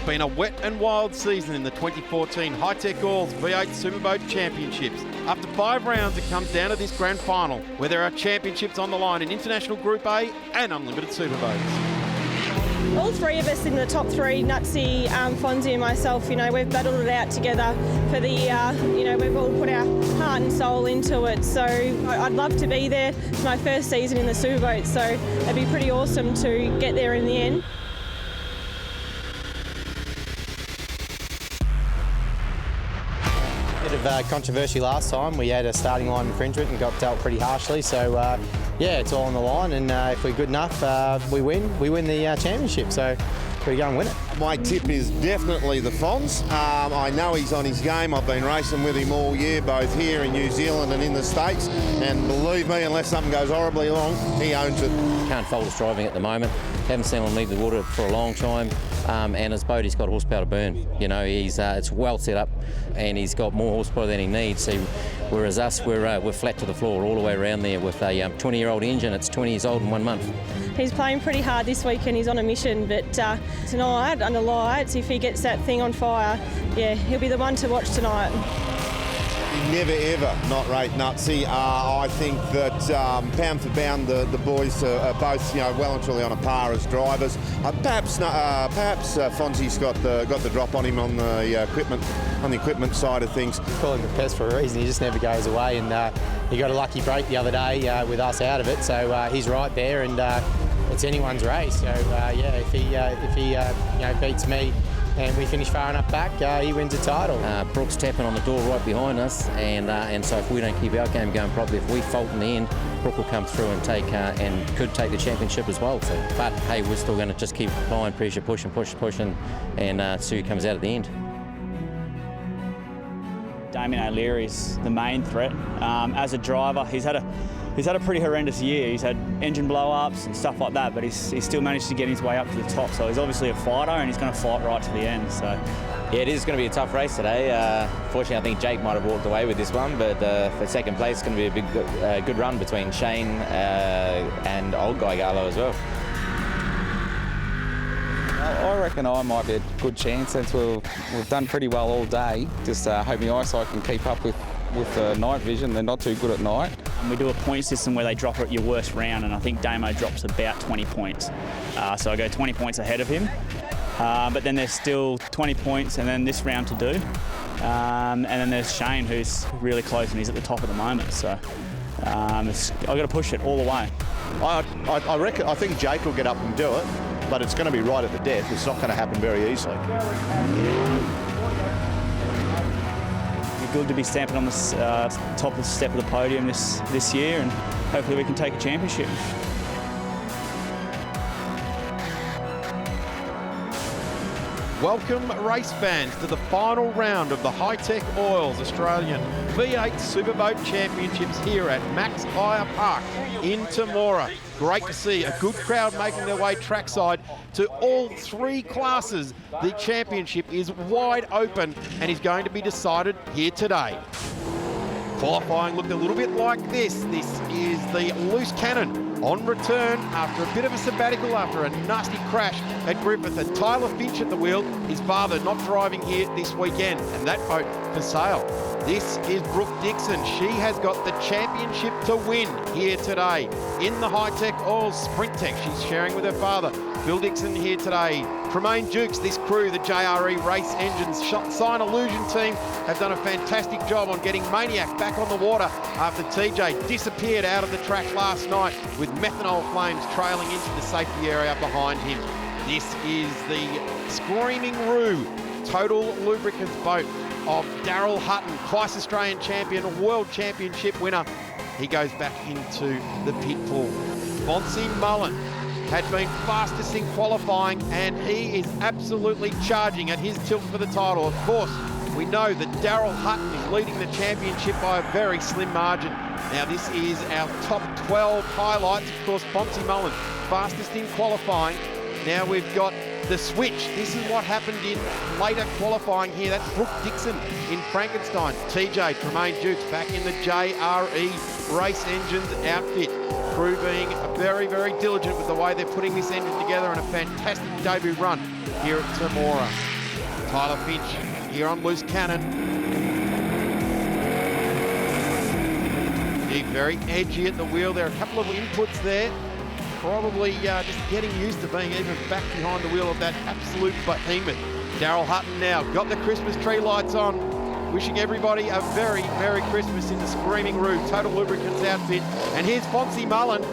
been a wet and wild season in the 2014 Hi-Tech Oils V8 Superboat Championships. After 5 rounds, it comes down to this grand final, where there are championships on the line in International Group A and Unlimited Superboats. All three of us in the top 3, Nutsy, Fonzie and myself, we've battled it out together for the year. We've all put our heart and soul into it. So I'd love to be there. It's my first season in the Superboat, so it'd be pretty awesome to get there in the end. Bit of controversy last time. We had a starting line infringement and got dealt pretty harshly. So yeah, it's all on the line, and if we're good enough, we win the championship. So we go and win it. My tip is definitely the Fonz. I know he's on his game. I've been racing with him all year, both here in New Zealand and in the States. And believe me, unless something goes horribly wrong, he owns it. Can't fault his driving at the moment. Haven't seen him leave the water for a long time. And his boat, he's got horsepower to burn. It's well set up, and he's got more horsepower than he needs. So, whereas us, we're flat to the floor all the way around there with a 20-year-old engine. It's 20 years old in 1 month. He's playing pretty hard this week and he's on a mission, but tonight, under lights, if he gets that thing on fire, yeah, he'll be the one to watch tonight. Never ever not rate Nutsy. I think that pound for pound, the boys are both well and truly on a par as drivers. Perhaps Fonzie's got the drop on him on the equipment side of things. Call him the pest for a reason. He just never goes away, and he got a lucky break the other day with us out of it. So he's right there, and it's anyone's race. So yeah, if he beats me and we finish far enough back, he wins a title. Brooks tapping on the door right behind us, and so if we don't keep our game going properly, if we fault in the end, Brooke will come through and could take the championship as well. So, but hey, we're still going to just keep applying pressure, pushing, and see who comes out at the end. Damien O'Leary's the main threat. As a driver, he's had a pretty horrendous year. He's had engine blow-ups and stuff like that, but he's still managed to get his way up to the top. So he's obviously a fighter, and he's going to fight right to the end. So yeah, it is going to be a tough race today. Fortunately, I think Jake might have walked away with this one, but for second place, it's going to be a good run between Shane and old guy Garlow as well. I reckon I might be a good chance since we've done pretty well all day. Just hope my eyesight can keep up with night vision. They're not too good at night. And we do a point system where they drop it at your worst round, and I think Damo drops about 20 points. So I go 20 points ahead of him. But then there's still 20 points and then this round to do. And then there's Shane, who's really close, and he's at the top at the moment. So I've got to push it all the way. I think Jake will get up and do it, but it's going to be right at the death. It's not going to happen very easily. It'd be good to be stamping on the top of the step of the podium this year, and hopefully we can take a championship. Welcome, race fans, to the final round of the Hi-Tech Oils Australian V8 Superboat Championships here at Max Hire Park in Temora. Great to see a good crowd making their way trackside to all 3 classes. The championship is wide open and is going to be decided here today. Qualifying looked a little bit like this. This is the Loose Cannon on return after a bit of a sabbatical after a nasty crash at Griffith, and Tyler Finch at the wheel, his father not driving here this weekend, and that boat for sale. This is Brooke Dixon. She has got the championship to win here today in the Hi-Tech Oils Sprint Tech. She's sharing with her father, Bill Dixon, here today. Tremaine Dukes, this crew, the JRE Race Engines Sign Illusion team, have done a fantastic job on getting Maniac back on the water after TJ disappeared out of the track last night with methanol flames trailing into the safety area behind him. This is the Screaming Roo Total Lubricants boat of Daryl Hutton, twice Australian champion, world championship winner. He goes back into the pit pool. Fonzie Mullen had been fastest in qualifying, and he is absolutely charging at his tilt for the title. Of course, we know that Daryl Hutton is leading the championship by a very slim margin. Now this is our top 12 highlights. Of course, Fonzie Mullen, fastest in qualifying. Now we've got the switch. This is what happened in later qualifying here. That's Brooke Dixon in Frankenstein. TJ Tremaine Dukes back in the JRE Race Engines outfit. Crew being very, very diligent with the way they're putting this engine together, and a fantastic debut run here at Temora. Tyler Finch here on Loose Cannon. He's very edgy at the wheel. There are a couple of inputs there. Probably just getting used to being even back behind the wheel of that absolute behemoth. Daryl Hutton now got the Christmas tree lights on. Wishing everybody a very Merry Christmas in the Screaming Roo Total Lubricants outfit. And here's Fonzie Mullen.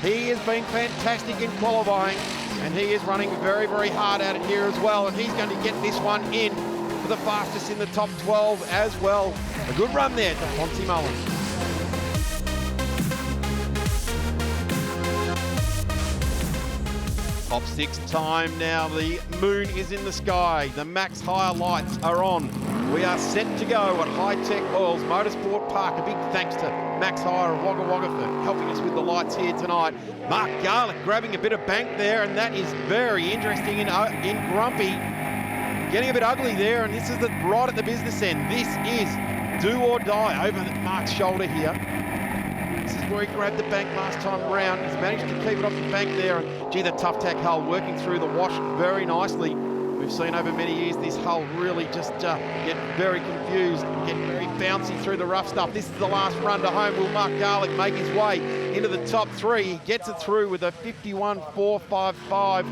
He has been fantastic in qualifying, and he is running very, very hard at it here as well. And he's going to get this one in for the fastest in the top 12 as well. A good run there to Fonzie Mullen. Top 6 time now. The moon is in the sky. The Max Hire lights are on. We are set to go at High Tech Oils Motorsport Park. A big thanks to Max Hire of Wagga Wagga for helping us with the lights here tonight. Mark Garlick grabbing a bit of bank there, and that is very interesting in Grumpy. Getting a bit ugly there, and this is right at the business end. This is do or die over Mark's shoulder here. This is where he grabbed the bank last time round. He's managed to keep it off the bank there, and gee, the tough tack hull working through the wash very nicely. We've seen over many years this hull really just get very confused and get very bouncy through the rough stuff. This is the last run to home. Will Mark Garlick make his way into the top 3? He gets it through with a 51.455.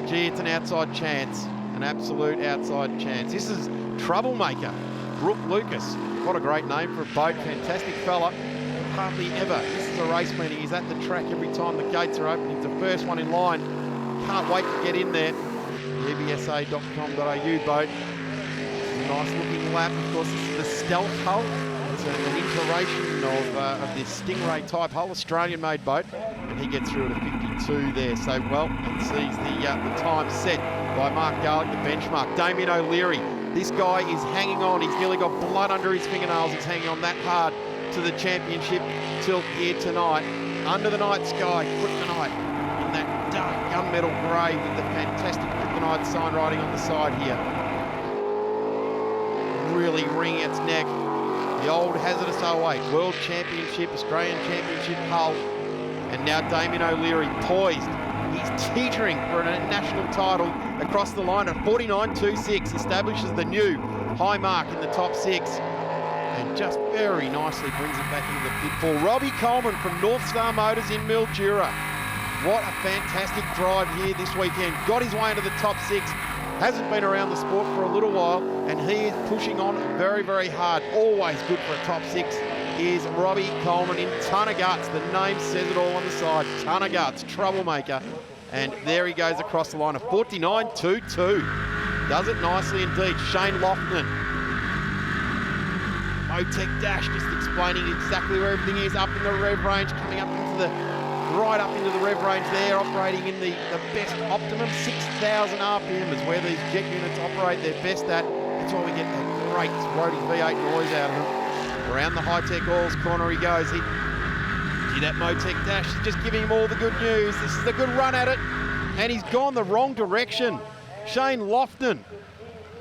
Gee, it's an outside chance, an absolute outside chance. This is Troublemaker, Brooke Lucas. What a great name for a boat, fantastic fella. Hardly ever misses a race meeting. He's at the track every time the gates are open. He's the first one in line. Can't wait to get in there. ebsa.com.au boat. It's a nice looking lap. Of course, this is the Stealth hull. It's an iteration of this Stingray type hull, Australian made boat. And he gets through at a 52 there. So, well, it sees the time set by Mark Garlick, the benchmark. Damien O'Leary, this guy is hanging on. He's nearly got blood under his fingernails. He's hanging on that hard to the championship tilt here tonight. Under the night sky, Kryptonite in that dark gunmetal grey with the fantastic Kryptonite sign writing on the side here. Really wringing its neck. The old Hazardous 08 World Championship, Australian Championship hull. And now Damien O'Leary poised. He's teetering for a national title across the line at 49.26. Establishes the new high mark in the top 6. And just very nicely brings it back into the pitfall. Robbie Coleman from North Star Motors in Mildura. What a fantastic drive here this weekend. Got his way into the top 6. Hasn't been around the sport for a little while, and he is pushing on very, very hard. Always good for a top 6 is Robbie Coleman in ton of guts. The name says it all on the side. Ton of guts, Troublemaker. And there he goes across the line of 49.22. Does it nicely indeed. Shane Lofton. Motec Dash just explaining exactly where everything is up in the rev range, coming up into the right up into the rev range there, operating in the best optimum 6,000 RPM is where these jet units operate their best at. That's why we get that great Rody V8 noise out of them. Around the High Tech Oils corner he goes. See that Motec Dash is just giving him all the good news. This is a good run at it, and he's gone the wrong direction. Shane Lofton,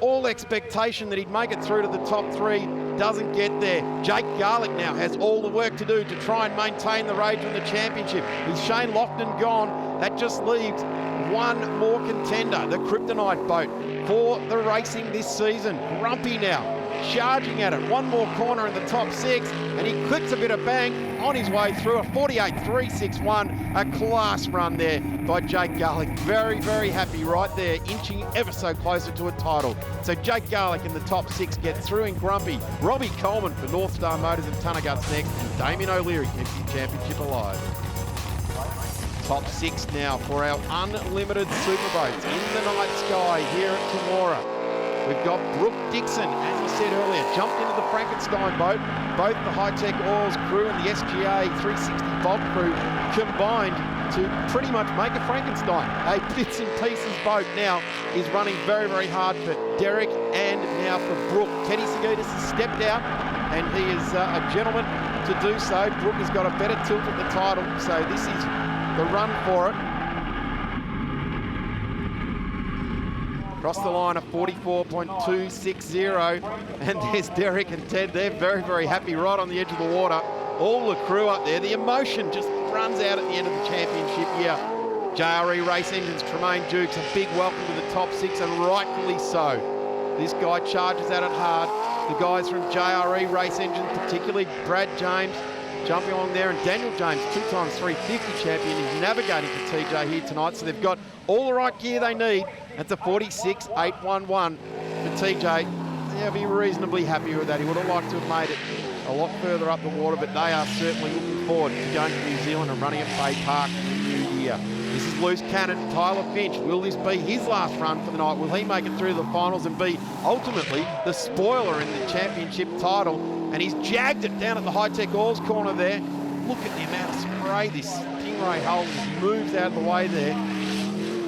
all expectation that he'd make it through to the top 3, doesn't get there. Jake Garlick now has all the work to do to try and maintain the rage in the championship. With Shane Lofton gone, that just leaves one more contender, the Kryptonite boat, for the racing this season. Grumpy now, charging at it. One more corner in the top 6, and he clips a bit of bank on his way through a 48.361. A class run there by Jake Garlick. Very, very happy right there, inching ever so closer to a title. So Jake Garlick in the top 6 gets through in Grumpy. Robbie Coleman for North Star Motors and Ton of Guts next, and Damien O'Leary keeps his championship alive. Top 6 now for our unlimited superboats in the night sky here at Temora. We've got Brooke Dixon, as we said earlier, jumped into the Frankenstein boat. Both the High Tech Oils crew and the SGA 360 Bolt crew combined to pretty much make a Frankenstein. A bits and pieces boat now is running very, very hard for Derek and now for Brooke. Teddy Seguidas has stepped out, and he is a gentleman to do so. Brooke has got a better tilt at the title, so this is the run for it. Across the line of 44.260, and there's Derek and Ted. They're very, very happy right on the edge of the water. All the crew up there. The emotion just runs out at the end of the championship here. JRE Race Engines, Tremaine Dukes, a big welcome to the top 6, and rightfully so. This guy charges at it hard. The guys from JRE Race Engine, particularly Brad James, jumping on there, and Daniel James, 2x 350 champion, is navigating for TJ here tonight. So they've got all the right gear they need. That's a 46.811 for TJ. Yeah, be reasonably happy with that. He would have liked to have made it a lot further up the water, but they are certainly looking forward to going to New Zealand and running at Bay Park in the new year. This is loose cannon, Tyler Finch. Will this be his last run for the night? Will he make it through the finals and be ultimately the spoiler in the championship title? And he's jagged it down at the high-tech oils corner there. Look at the amount of spray this Stingray hull just moves out of the way there.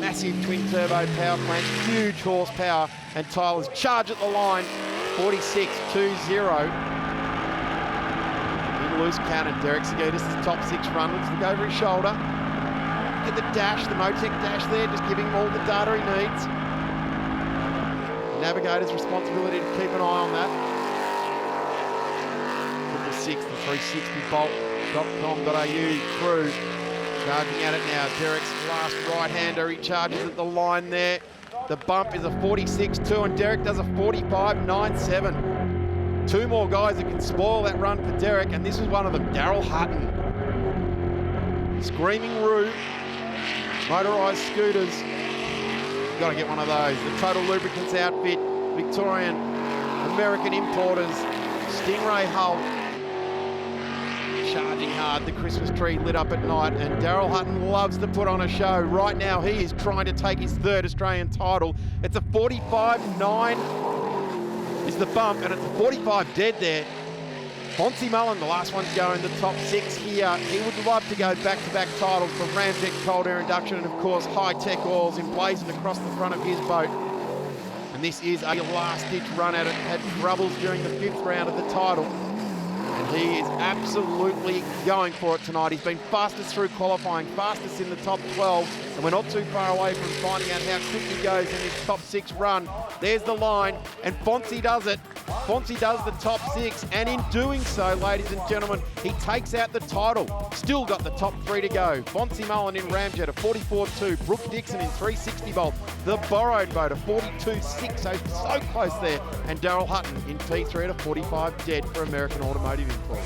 Massive twin-turbo power plant, huge horsepower, and Tyler's charge at the line, 46.20. In loose cannon, Derek Sagitas' top 6 run. Looks to look over his shoulder. Get the dash, the Motec dash there, just giving him all the data he needs. Navigator's responsibility to keep an eye on that. 6 the 360bolt.com.au crew charging at it now. Derek's last right-hander, he charges at the line there. The bump is a 46.2 and Derek does a 45.97. 2 more guys that can spoil that run for Derek, and this is one of them, Daryl Hutton. Screaming Roo, motorised scooters. Got to get one of those. The Total Lubricants outfit, Victorian, American importers, Stingray hull. Charging hard, the Christmas tree lit up at night, and Daryl Hutton loves to put on a show. Right now he is trying to take his 3rd Australian title. It's a 45.9 is the bump, and it's a 45 dead there. Fonzie Mullen, the last one to go in the top 6 here. He would love to go back-to-back titles for Ramjet Cold Air Induction, and of course high-tech oils emblazoned across the front of his boat. And this is a last-ditch run at it. Had troubles during the 5th round of the title. And he is absolutely going for it tonight. He's been fastest through qualifying, fastest in the top 12, and we're not too far away from finding out how quick he goes in his top 6 run. There's the line, and Fonzie does it. Fonzie does the top 6, and in doing so, ladies and gentlemen, he takes out the title. Still got the top 3 to go. Fonzie Mullen in Ramjet, a 44.2. Brooke Dixon in 360 volt. The borrowed boat, a 42.6, so close there. And Daryl Hutton in T3 at a 45 dead for American Automotive Import.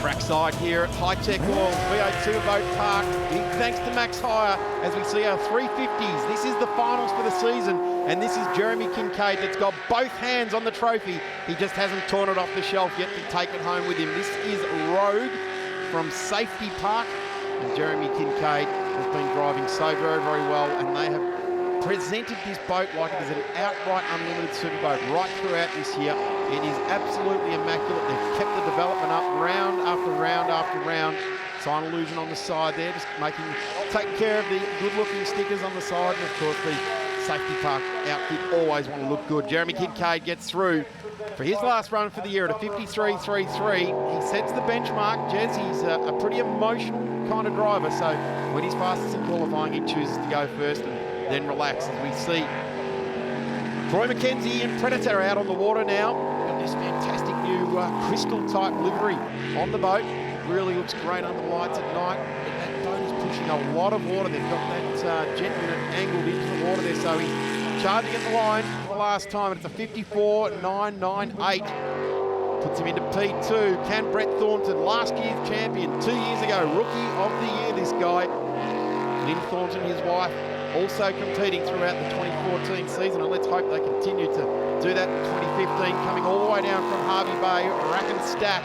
Trackside here at High-Tech Oils, V8 Superboat Park. Big thanks to Max Hire as we see our 350s. This is the finals for the season, and this is Jeremy Kincaid that's got both hands on the trophy. He just hasn't torn it off the shelf yet to take it home with him. This is Rogue from Safety Park, and Jeremy Kincaid has been driving so very, very well, and they have presented this boat like it is an outright unlimited superboat right throughout this year. It is absolutely immaculate. They've kept the development up round after round after round. Sign Illusion on the side there, just taking care of the good-looking stickers on the side, and of course the Safety Park outfit always want to look good. Jeremy Kincaid gets through for his last run for the year at a 53.33. He sets the benchmark. Jez, he's a pretty emotional kind of driver, so when he's fastest in qualifying, he chooses to go first and then relax, as we see Troy McKenzie and Predator out on the water now. Got this fantastic new crystal-type livery on the boat. Really looks great under the lights at night. And that boat is pushing a lot of water. They've got that jet unit angled into the water there, so he's charging at the line for the last time. It's a 54.998. Puts him into P2. Can Brett Thornton, last year's champion, 2 years ago, rookie of the year, this guy. Lynn Thornton, his wife, also competing throughout the 2014 season, and let's hope they continue to do that in 2015, coming all the way down from Harvey Bay, rack and stack.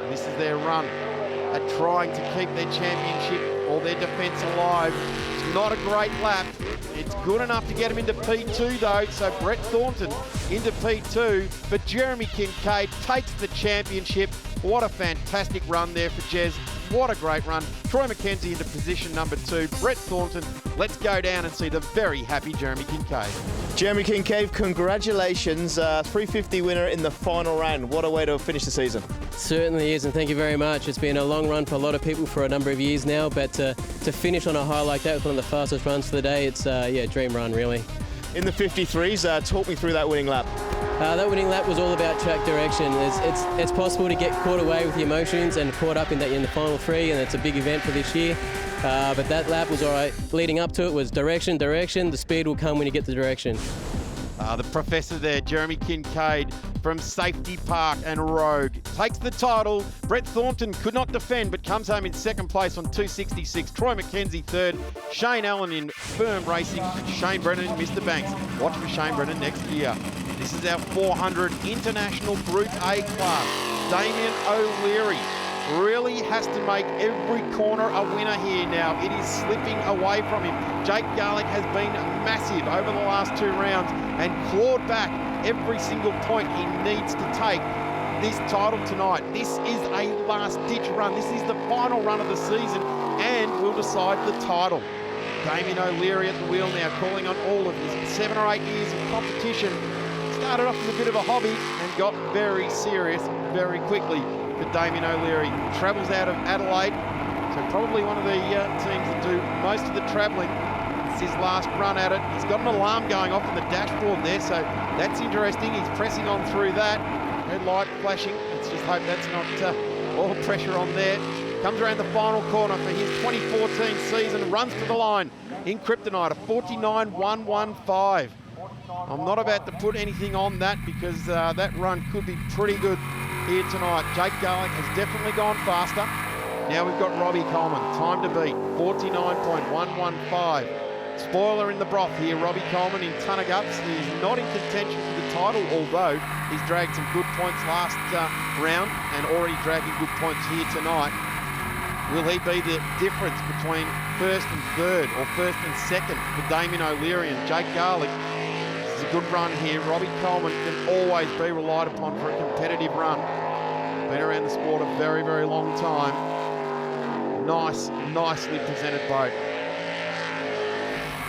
And this is their run at trying to keep their championship or their defence alive. It's not a great lap. It's good enough to get him into P2 though, so Brett Thornton into P2, but Jeremy Kincaid takes the championship. What a fantastic run there for Jez. What a great run. Troy McKenzie into position number 2. Brett Thornton. Let's go down and see the very happy Jeremy Kincaid. Jeremy Kincaid, congratulations, 350 winner in the final round. What a way to finish the season. Certainly is, and thank you very much. It's been a long run for a lot of people for a number of years now, but to finish on a high like that with one of the fastest runs for the day, it's a dream run, really. In the 53s, talk me through that winning lap. That winning lap was all about track direction. It's possible to get caught away with the emotions and caught up in the final three, and it's a big event for this year. But that lap was all right. Leading up to it was direction. The speed will come when you get the direction. The professor there, Jeremy Kincaid from Safety Park and Rogue, takes the title. Brett Thornton could not defend but comes home in second place on 266. Troy McKenzie third. Shane Allen in firm racing. Shane Brennan in Mr. Banks. Watch for Shane Brennan next year. This is our 400 International Group A class. Damien O'Leary really has to make every corner a winner here now. It is slipping away from him. Jake Garlick has been massive over the last 2 rounds and clawed back every single point he needs to take this title tonight. This is a last-ditch run. This is the final run of the season and will decide the title. Damien O'Leary at the wheel now, calling on all of his 7 or 8 years of competition. Started off as a bit of a hobby and got very serious very quickly. But Damien O'Leary travels out of Adelaide, so probably one of the teams that do most of the travelling. It's his last run at it. He's got an alarm going off on the dashboard there, so that's interesting. He's pressing on through that. Red light flashing. Let's just hope that's not all pressure on there. Comes around the final corner for his 2014 season, runs to the line in Kryptonite, a 49.115. I'm not about to put anything on that because that run could be pretty good here tonight. Jake Garlick has definitely gone faster. Now we've got Robbie Coleman, time to beat, 49.115. Spoiler in the broth here, Robbie Coleman in ton of guts. He's not in contention for the title, although he's dragged some good points last round and already dragging good points here tonight. Will he be the difference between first and third or first and second for Damien O'Leary and Jake Garlick? This is a good run here. Robbie Coleman can always be relied upon for a competitive run. Been around the sport a very, very long time. Nicely presented boat.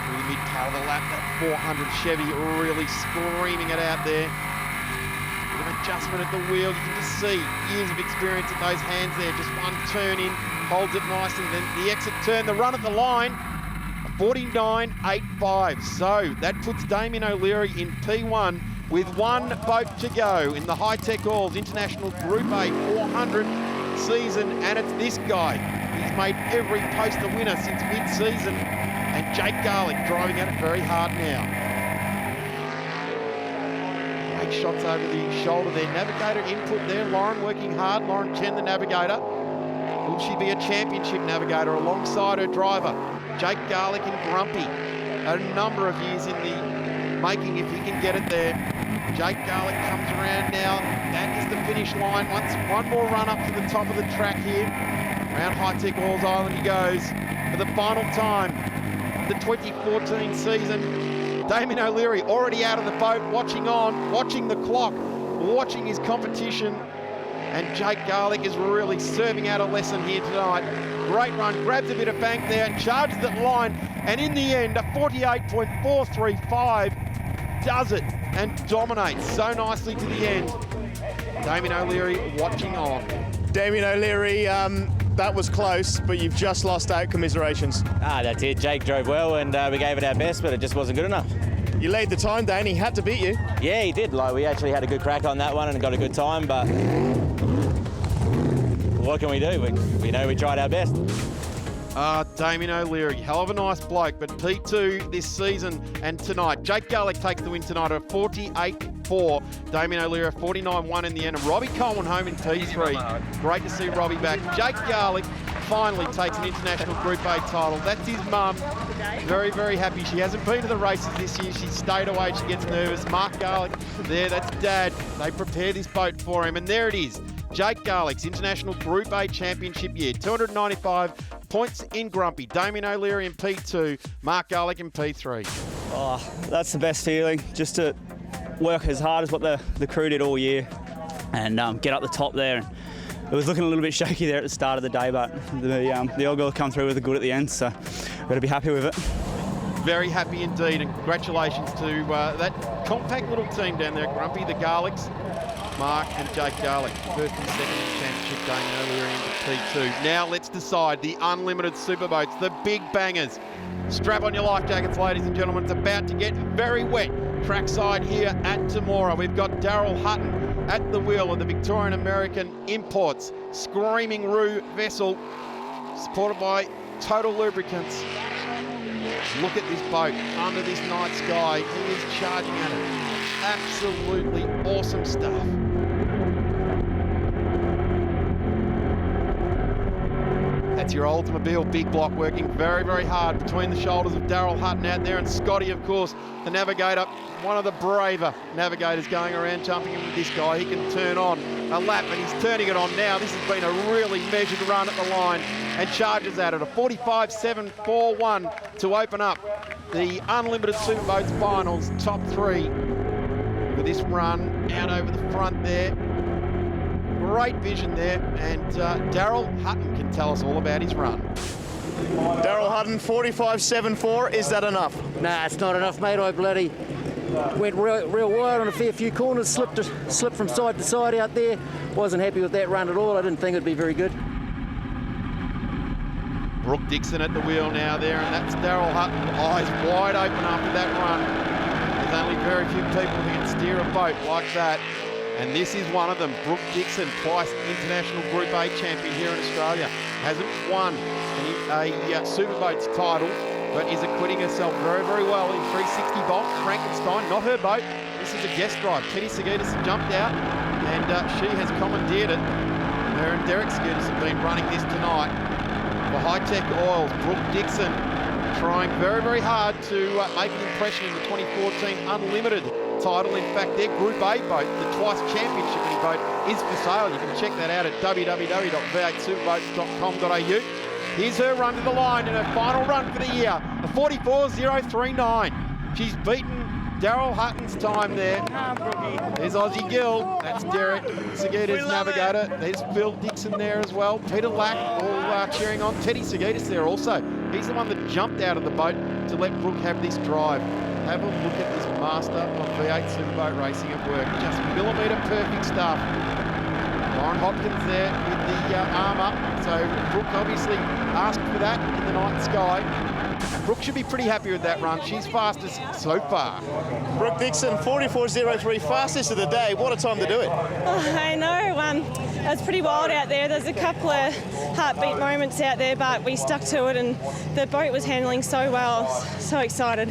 Through the mid part of the lap, that 400 Chevy really screaming it out there. With an adjustment at the wheel, you can just see years of experience at those hands there. Just one turn in, holds it nicely, then the exit turn, the run at the line, 49.85. So that puts Damien O'Leary in P1 with one boat to go in the High-Tech Oils International Group A 400 season, and it's this guy. He's made every post a winner since mid-season, and Jake Garlick driving at it very hard now. Great shots over the shoulder there. Navigator input there. Lauren working hard. Lauren Chen, the navigator. Will she be a championship navigator alongside her driver? Jake Garlick and Grumpy. A number of years in the making if he can get it there. Jake Garlick comes around now. That is the finish line. One more run up to the top of the track here. Around High-Tech Oils Island he goes for the final time. The 2014 season. Damien O'Leary already out of the boat, watching the clock, watching his competition. And Jake Garlick is really serving out a lesson here tonight. Great run, grabs a bit of bank there and charges that line. And in the end, a 48.435 does it and dominates so nicely to the end. Damien O'Leary watching on. Damien O'Leary, that was close, but you've just lost out. Commiserations. That's it. Jake drove well and we gave it our best, but it just wasn't good enough. You laid the time down. He had to beat you. Yeah, he did. We actually had a good crack on that one and got a good time, but what can we do? We know we tried our best. Damien O'Leary, hell of a nice bloke, but P2 this season and tonight. Jake Garlick takes the win tonight at 48.4. Damien O'Leary at 49.1 in the end. And Robbie Coleman home in P3. Great to see Robbie back. Jake Garlick finally takes an International Group A title. That's his mum. Very, very happy. She hasn't been to the races this year. She stayed away. She gets nervous. Mark Garlick there, that's Dad. They prepare this boat for him. And there it is. Jake Garlick's International Group A Championship year. 295 points in Grumpy. Damien O'Leary in P2. Mark Garlick in P3. Oh, that's the best feeling. Just to work as hard as what the crew did all year and get up the top there. It was looking a little bit shaky there at the start of the day, but the old girl come through with a good at the end, so we've got to be happy with it. very happy indeed, and congratulations to that compact little team down there, Grumpy, the Garlics, Mark and Jake Garlick, first and second in the championship game earlier in P2. Now let's decide the unlimited superboats, the big bangers. Strap on your life jackets, ladies and gentlemen. It's about to get very wet trackside here at Temora. We've got Daryl Hutton at the wheel of the Victorian American Imports Screaming Roo vessel, supported by Total Lubricants. Look at this boat under this night sky. He is charging at it. Absolutely awesome stuff. That's your Oldsmobile big block working very, very hard between the shoulders of Daryl Hutton out there, and Scotty, of course, the navigator, one of the braver navigators going around jumping in with this guy. He can turn on a lap, and he's turning it on now. This has been a really measured run at the line, and charges at it. A 45.741 to open up the Unlimited Superboats Finals top 3 with this run out over the front there. Great vision there, and Daryl Hutton can tell us all about his run. Daryl Hutton, 45.74. Is that enough? Nah, it's not enough, mate. I bloody went real wide on a fair few corners, slipped from side to side out there. Wasn't happy with that run at all. I didn't think it'd be very good. Brooke Dixon at the wheel now there, and that's Daryl Hutton, eyes wide open after that run. There's only very few people who can steer a boat like that. And this is one of them. Brooke Dixon, twice international Group A champion here in Australia. Hasn't won a Superboats title, but is acquitting herself very, very well in 360 Bolt. Frankenstein, not her boat. This is a guest drive. Teddy Sagitas jumped out, and she has commandeered it. Her and Derek Sagitas have been running this tonight. For High-Tech Oils, Brooke Dixon trying very, very hard to make an impression in the 2014 Unlimited title. In fact, their Group A boat, the twice championship winning boat, is for sale. You can check that out at www.v8superboats.com.au. Here's her run to the line in her final run for the year, a 44.039. She's beaten Daryl Hutton's time there. There's Aussie Gill, that's Derek Sagitas, navigator. There's Phil Dixon there as well. Peter Lack all cheering on. Teddy Sagitas there also. He's the one that jumped out of the boat to let Brooke have this drive. Have a look at this master of V8 Superboat racing at work. Just millimetre perfect stuff. Lauren Hopkins there with the arm up. So Brooke obviously asked for that in the night sky. Brooke should be pretty happy with that run. She's fastest so far. Brooke Dixon, 44.03, fastest of the day. What a time to do it. Oh, I know. It was pretty wild out there. There's a couple of heartbeat moments out there, but we stuck to it, and the boat was handling so well. So excited.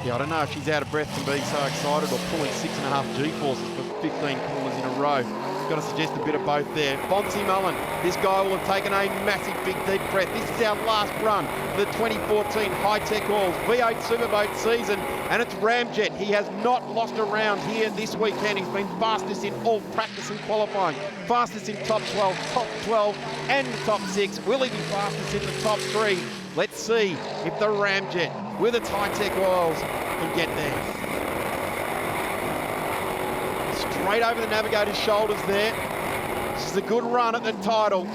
Yeah, I don't know if she's out of breath from being so excited or pulling 6.5 G-forces for 15 corners in a row. Got to suggest a bit of both there. Fonzie Mullen, this guy will have taken a massive big deep breath. This is our last run for the 2014 High-Tech Oils V8 Superboat season, and it's Ramjet. He has not lost a round here this weekend. He's been fastest in all practice and qualifying. Fastest in top 12, and top 6. Will he be fastest in the top 3? Let's see if the Ramjet with its High-Tech Oils can get there. Straight over the navigator's shoulders there. This is a good run at the title.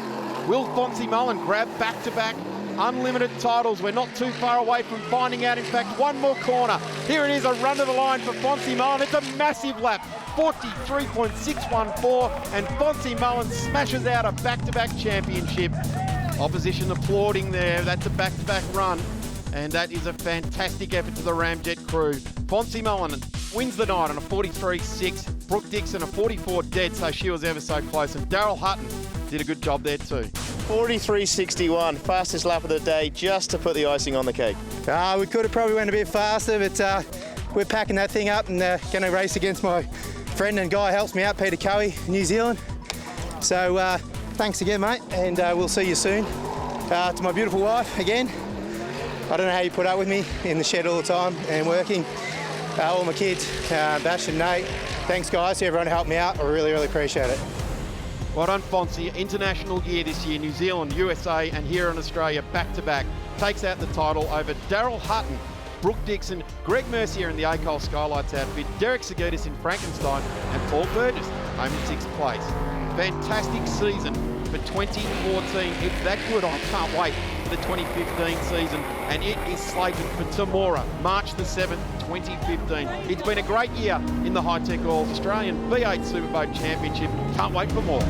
Will Fonzie Mullen grab back-to-back Unlimited titles? We're not too far away from finding out. In fact, one more corner. Here it is, a run to the line for Fonzie Mullen. It's a massive lap, 43.614, and Fonzie Mullen smashes out a back-to-back championship. Opposition applauding there. That's a back-to-back run, and that is a fantastic effort to the Ramjet crew. Fonzie Mullen wins the night on a 43.6. Brooke Dixon a 44 dead, so she was ever so close, and Daryl Hutton did a good job there too. 43.61, fastest lap of the day, just to put the icing on the cake. We could have probably went a bit faster, but we're packing that thing up and going to race against my friend and guy who helps me out, Peter Cowie, New Zealand. So thanks again, mate, and we'll see you soon. To my beautiful wife again. I don't know how you put up with me in the shed all the time and working. All my kids, Bash and Nate. Thanks, guys, to everyone who helped me out. I really, really appreciate it. Well done, Fonzie. International year this year. New Zealand, USA, and here in Australia, back-to-back. Takes out the title over Daryl Hutton, Brooke Dixon, Greg Mercier in the A-Cole Skylights outfit, Derek Sagitas in Frankenstein, and Paul Burgess home in 6th place. Fantastic season for 2014. It's that good. I can't wait for the 2015 season, and it is slated for Temora, March the 7th, 2015. It's been a great year in the High Tech Oils Australian V8 Superboat Championship. Can't wait for more.